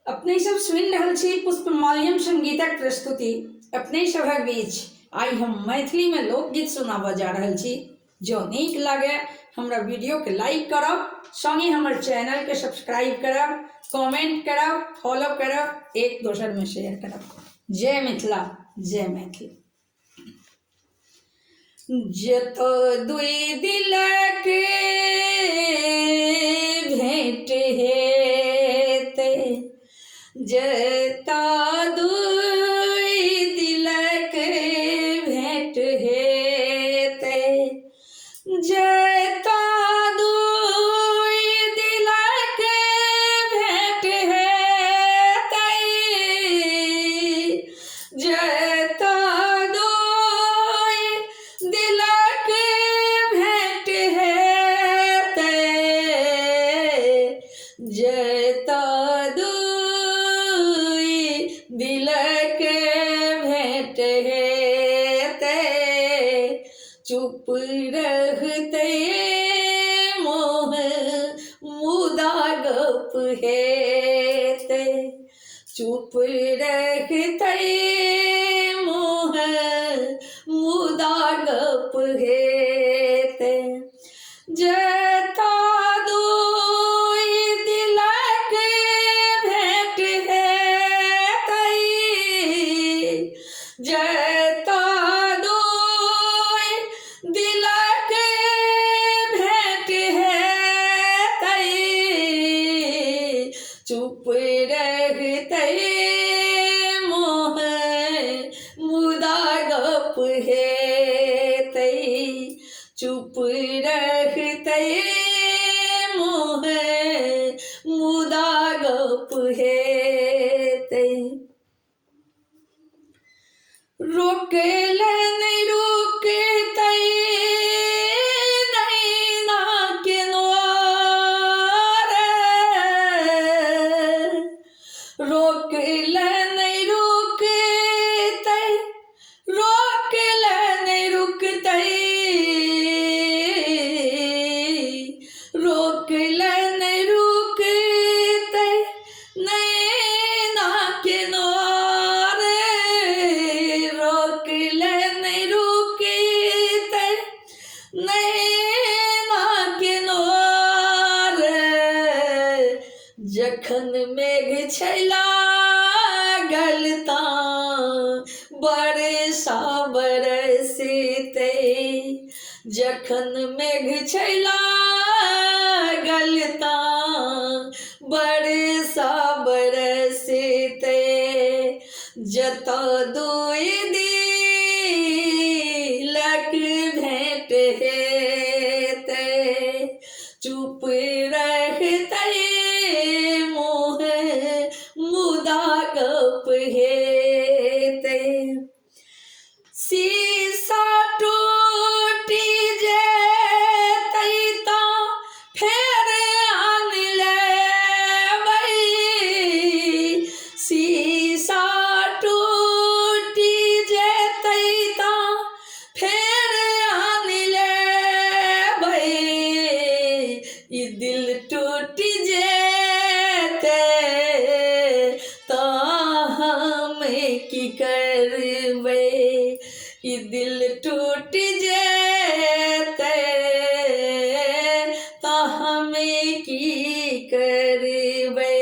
अपने सब सुनि रहल छी पुष्पमाल्यम संगीतक प्रस्तुति। अपने सभक बीच आई हम मैथिली में लोकगीत सुनाबऽ जा रहल छी। जो नीक लागे हमरा वीडियो के लाइक करब, संगे हमर चैनल के सब्सक्राइब करब, कमेंट करब, फॉलो करब, एक दोसर में शेयर करब। जय मिथिला, जय मैथिली। जतो दुई दिलक भेंट हेते, जता दुई दिलक भेंट हेते, जता दुई दिलक भेंट हेते, जता दुई दिलक भेंट हेते, जता दुई दिलक भेंट हेते, चुप रहते मोह मुदा गप हेते, चुप रहते मोह मुदा गप हेते, जता दुई दिलक भेंट हेते, जता दुई दिलक भेंट हेते, चुप रहते मोह मुदा गप हेते, चुप रहते मोह मुदा गप हेते, रोकले नहीं रुकते नहीं ना किनारे, रोकले नहीं रुकते, रोकले नहीं रुकते, रोकले नहीं रुकते नहीं ना किनारे, रोकले नहीं रुकते नहीं ना किनारे, जखन मेघ छैला गलता बरसा बरसते, जखन मेघ छैला गलता बरसा बरसते, जता दुई दिलक भेंट हेते, चुप रहते मोह मुदा गप हेते, शीशा टूटी जेतै ता फेर आन लेबै, शीशा टूटी जेतै ता फेर आन लेबै, ई दिल टूटी जेतै ता हम की करबै, ई दिल टूट जेतै ता हम की करबै,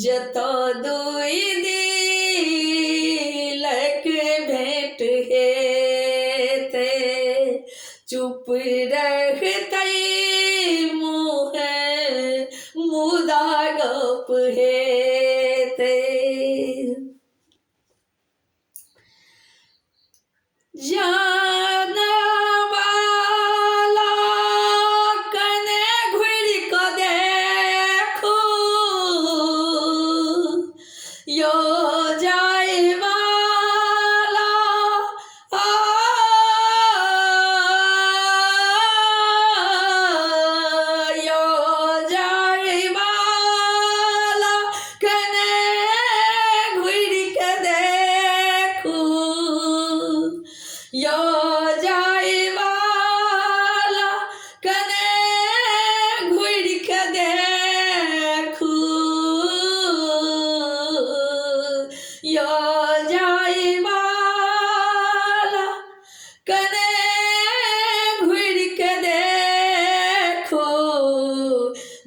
जता दुई दिलक भेंट हेते, चुप रहते मोह मुदा गप हेते, जानवाला कने घुरि कऽ देखू, यो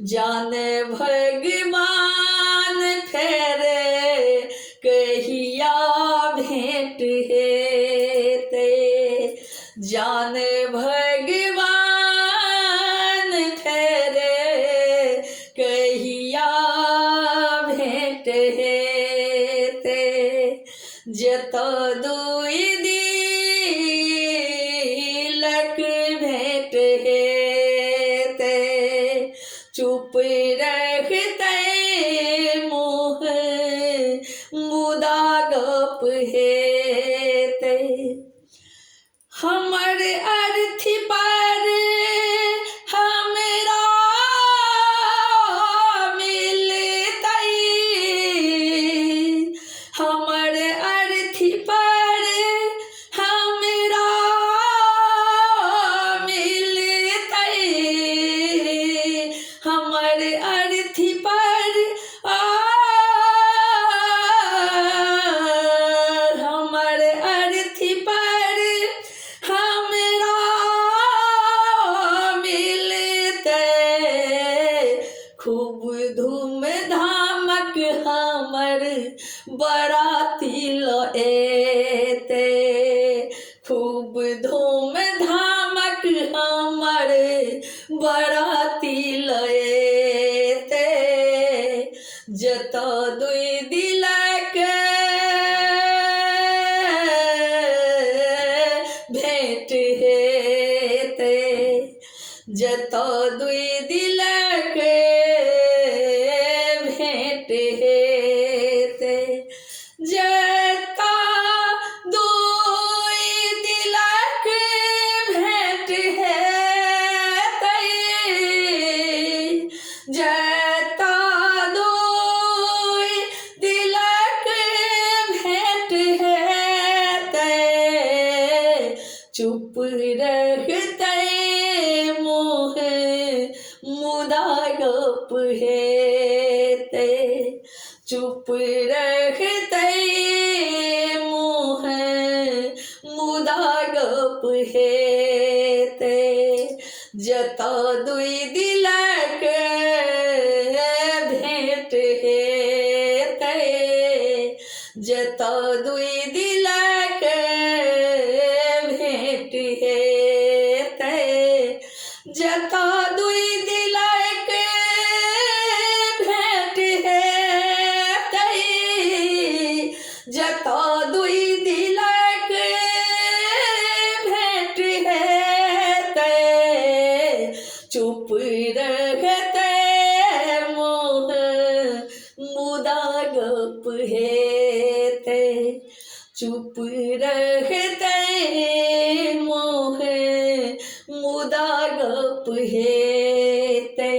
जाने भगवान फेरे कहिया भेंट हेते, जाने भगवान फेरे कहिया भेंट हेते, जत दुई दिलक भेंट हेते, चुप रहते मुँह मुदा गप हेते, हमर अर्थी पर हमरा मिलतै, हमर अर्थी पर हमरा मिलतै, हमर अर्थी पर हमर अर्थी पर हमरा मिलतै, खूब धूम धामक हमर बराती लएते, खूब धूम धामक हमर बराती लएते, जत दुई दिलक भेंट हेते, जत दुई दिलक भेंट हेते, जत दुई दिलक भेंट हेते, जत दुई दिलक भेंट हेते, चुप रहते मुँह मुदा गप हेते, चुप रहते मुँह मुदा गप हेते, जत दुई दिलक भेंट हेते, जत दुई दिलक भेंट हेते, जत दुई दिलक भेंट हेते, जत दुई दिलक भेंट हेते, चुप रहते मुँह मुदा गप हेते, चुप रहते मुँह मुदा गप हेते।